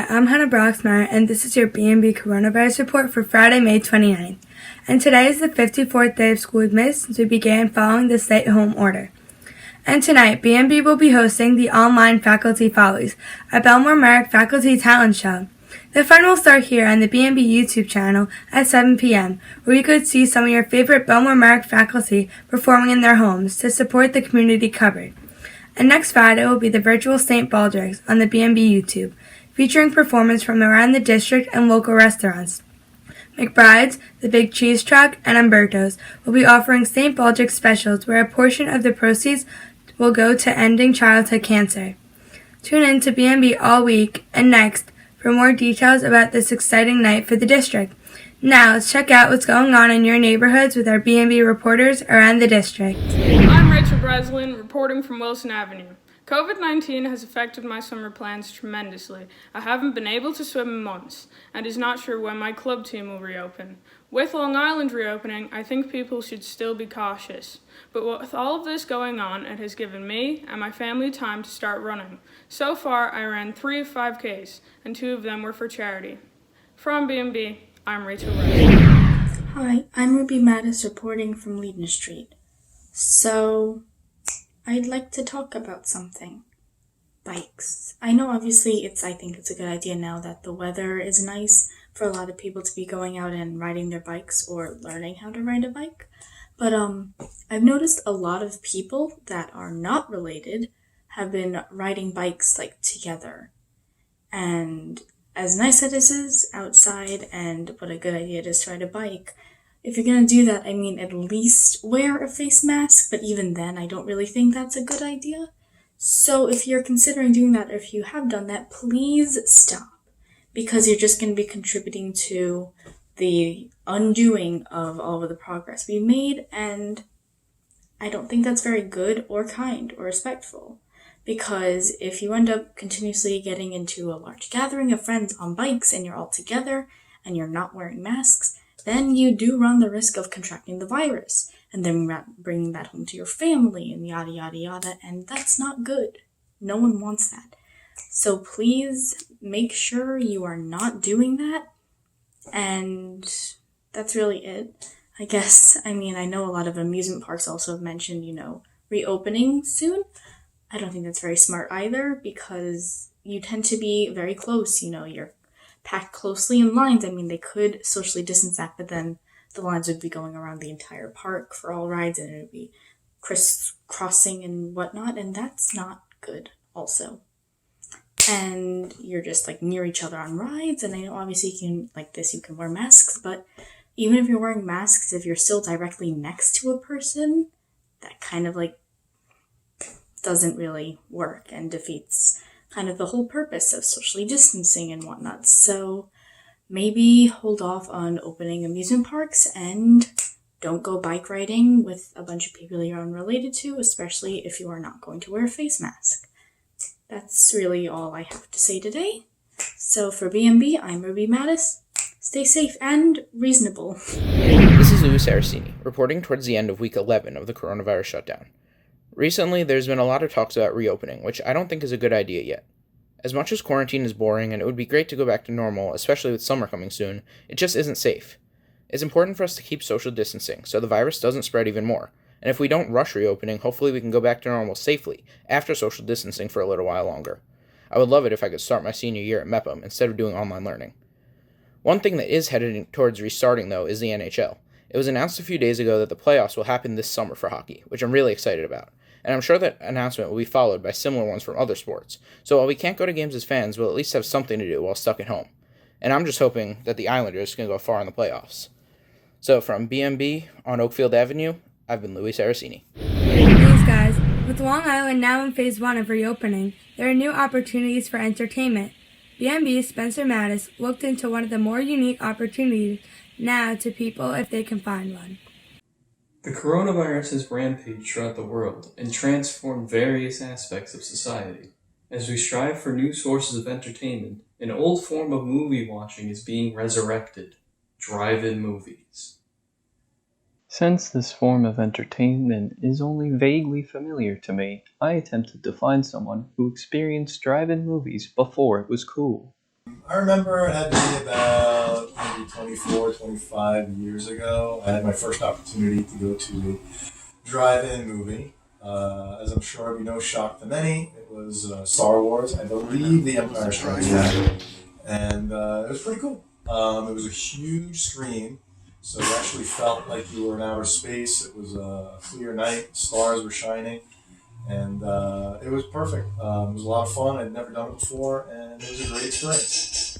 Hi, I'm Hannah Broxmeyer, and this is your BMB Coronavirus Report for Friday, May 29th. And today is the 54th day of school we've missed since we began following the stay-at-home order. And tonight, BMB will be hosting the online Faculty Follies, a Bellmore-Merrick faculty talent show. The fun will start here on the BMB YouTube channel at 7 p.m., where you could see some of your favorite Bellmore-Merrick faculty performing in their homes to support the community covered. And next Friday will be the virtual St. Baldrick's on the BMB YouTube, featuring performance from around the district and local restaurants. McBride's, The Big Cheese Truck, and Umberto's will be offering St. Baldrick's specials where a portion of the proceeds will go to ending childhood cancer. Tune in to BMB all week and next for more details about this exciting night for the district. Now let's check out what's going on in your neighborhoods with our BMB reporters around the district. I'm Rachel Breslin, reporting from Wilson Avenue. COVID-19 has affected my summer plans tremendously. I haven't been able to swim in months, and is not sure when my club team will reopen. With Long Island reopening, I think people should still be cautious. But with all of this going on, it has given me and my family time to start running. So far, I ran 3 of 5Ks, and 2 of them were for charity. From BMB, I'm Rachel Breslin. Hi, I'm Ruby Mattes reporting from Leiden Street. So, I'd like to talk about something. Bikes. I know obviously I think it's a good idea now that the weather is nice for a lot of people to be going out and riding their bikes or learning how to ride a bike. But I've noticed a lot of people that are not related have been riding bikes together. And as nice as it is outside and what a good idea it is to ride a bike, if you're going to do that, at least wear a face mask, but even then, I don't really think that's a good idea. So if you're considering doing that, or if you have done that, please stop, because you're just going to be contributing to the undoing of all of the progress we've made, and I don't think that's very good or kind or respectful, because if you end up continuously getting into a large gathering of friends on bikes and you're all together and you're not wearing masks, then you do run the risk of contracting the virus and then bringing that home to your family and yada, yada, yada, and that's not good. No one wants that. So please make sure you are not doing that, and that's really it. I guess, I know a lot of amusement parks also have mentioned, reopening soon. I don't think that's very smart either, because you tend to be very close, you're packed closely in lines. They could socially distance that, but then the lines would be going around the entire park for all rides, and it would be crisscrossing and whatnot, and that's not good also. And you're just near each other on rides, and I know obviously you can wear masks, but even if you're wearing masks, if you're still directly next to a person, that kind of doesn't really work and defeats kind of the whole purpose of socially distancing and whatnot. So maybe hold off on opening amusement parks and don't go bike riding with a bunch of people you're unrelated to, especially if you are not going to wear a face mask. That's really all I have to say today. So for BMB, I'm Ruby Mattes. Stay safe and reasonable. This is Louie Saraceni, reporting towards the end of week 11 of the coronavirus shutdown. Recently, there's been a lot of talks about reopening, which I don't think is a good idea yet. As much as quarantine is boring and it would be great to go back to normal, especially with summer coming soon, it just isn't safe. It's important for us to keep social distancing so the virus doesn't spread even more, and if we don't rush reopening, hopefully we can go back to normal safely after social distancing for a little while longer. I would love it if I could start my senior year at Mepham instead of doing online learning. One thing that is headed towards restarting, though, is the NHL. It was announced a few days ago that the playoffs will happen this summer for hockey, which I'm really excited about. And I'm sure that announcement will be followed by similar ones from other sports. So while we can't go to games as fans, we'll at least have something to do while stuck at home. And I'm just hoping that the Islanders can go far in the playoffs. So from BMB on Oakfield Avenue, I've been Louie Saraceni. Thanks, guys. With Long Island now in phase 1 of reopening, there are new opportunities for entertainment. BMB's Spencer Mattis looked into one of the more unique opportunities now to people if they can find one. The coronavirus has rampaged throughout the world and transformed various aspects of society. As we strive for new sources of entertainment, an old form of movie watching is being resurrected: drive-in movies. Since this form of entertainment is only vaguely familiar to me, I attempted to find someone who experienced drive-in movies before it was cool. I remember it had to be about maybe 24, 25 years ago. I had my first opportunity to go to a drive-in movie. As I'm sure you know, shocked to many, it was Star Wars. I believe The Empire Strikes Back. And it was pretty cool. It was a huge screen, so it actually felt like you were in outer space. It was a clear night, stars were shining, and it was perfect. It was a lot of fun. I'd never done it before, and it was a great experience.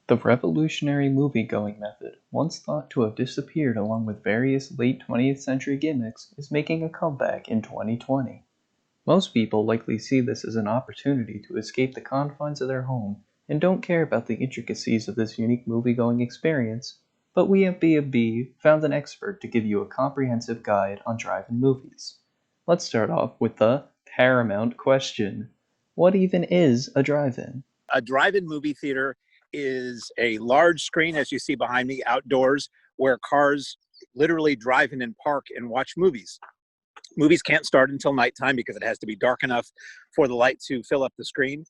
The revolutionary movie-going method, once thought to have disappeared along with various late 20th century gimmicks, is making a comeback in 2020. Most people likely see this as an opportunity to escape the confines of their home and don't care about the intricacies of this unique movie-going experience, but we at BMB found an expert to give you a comprehensive guide on drive-in movies. Let's start off with the paramount question. What even is a drive-in? A drive-in movie theater is a large screen, as you see behind me, outdoors, where cars literally drive in and park and watch movies. Movies can't start until nighttime because it has to be dark enough for the light to fill up the screen.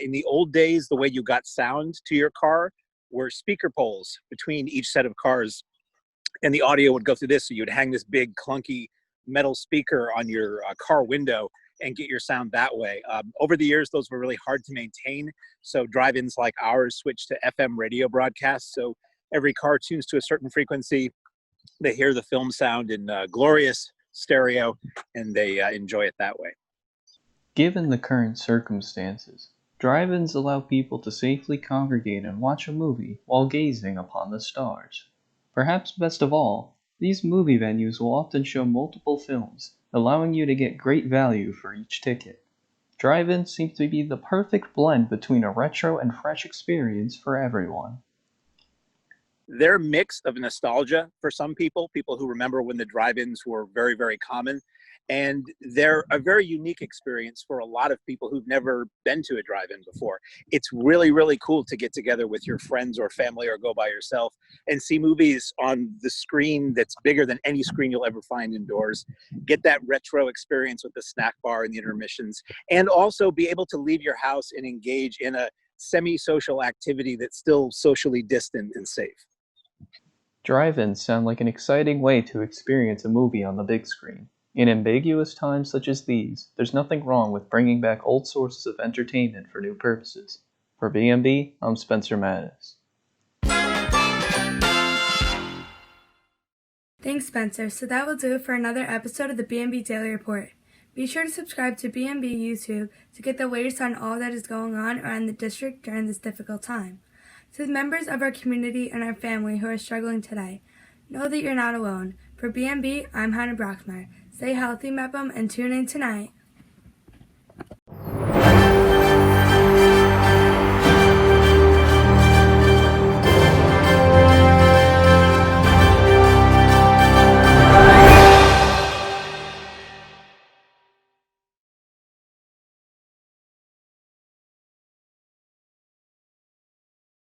In the old days, the way you got sound to your car were speaker poles between each set of cars, and the audio would go through this. So you'd hang this big clunky metal speaker on your car window and get your sound that way. Over the years, those were really hard to maintain. So drive-ins like ours switched to FM radio broadcasts. So every car tunes to a certain frequency. They hear the film sound in glorious stereo, and they enjoy it that way. Given the current circumstances, drive-ins allow people to safely congregate and watch a movie while gazing upon the stars. Perhaps best of all, these movie venues will often show multiple films, allowing you to get great value for each ticket. Drive-ins seem to be the perfect blend between a retro and fresh experience for everyone. They're a mix of nostalgia for some people who remember when the drive-ins were very, very common. And they're a very unique experience for a lot of people who've never been to a drive-in before. It's really, really cool to get together with your friends or family or go by yourself and see movies on the screen that's bigger than any screen you'll ever find indoors. Get that retro experience with the snack bar and the intermissions, and also be able to leave your house and engage in a semi-social activity that's still socially distant and safe. Drive-ins sound like an exciting way to experience a movie on the big screen. In ambiguous times such as these, there's nothing wrong with bringing back old sources of entertainment for new purposes. For BMB, I'm Spencer Mattes. Thanks, Spencer. So that will do it for another episode of the BMB Daily Report. Be sure to subscribe to BMB YouTube to get the latest on all that is going on around the district during this difficult time. To the members of our community and our family who are struggling today, know that you're not alone. For BMB, I'm Hannah Broxmeyer. Stay healthy, Mepham, and tune in tonight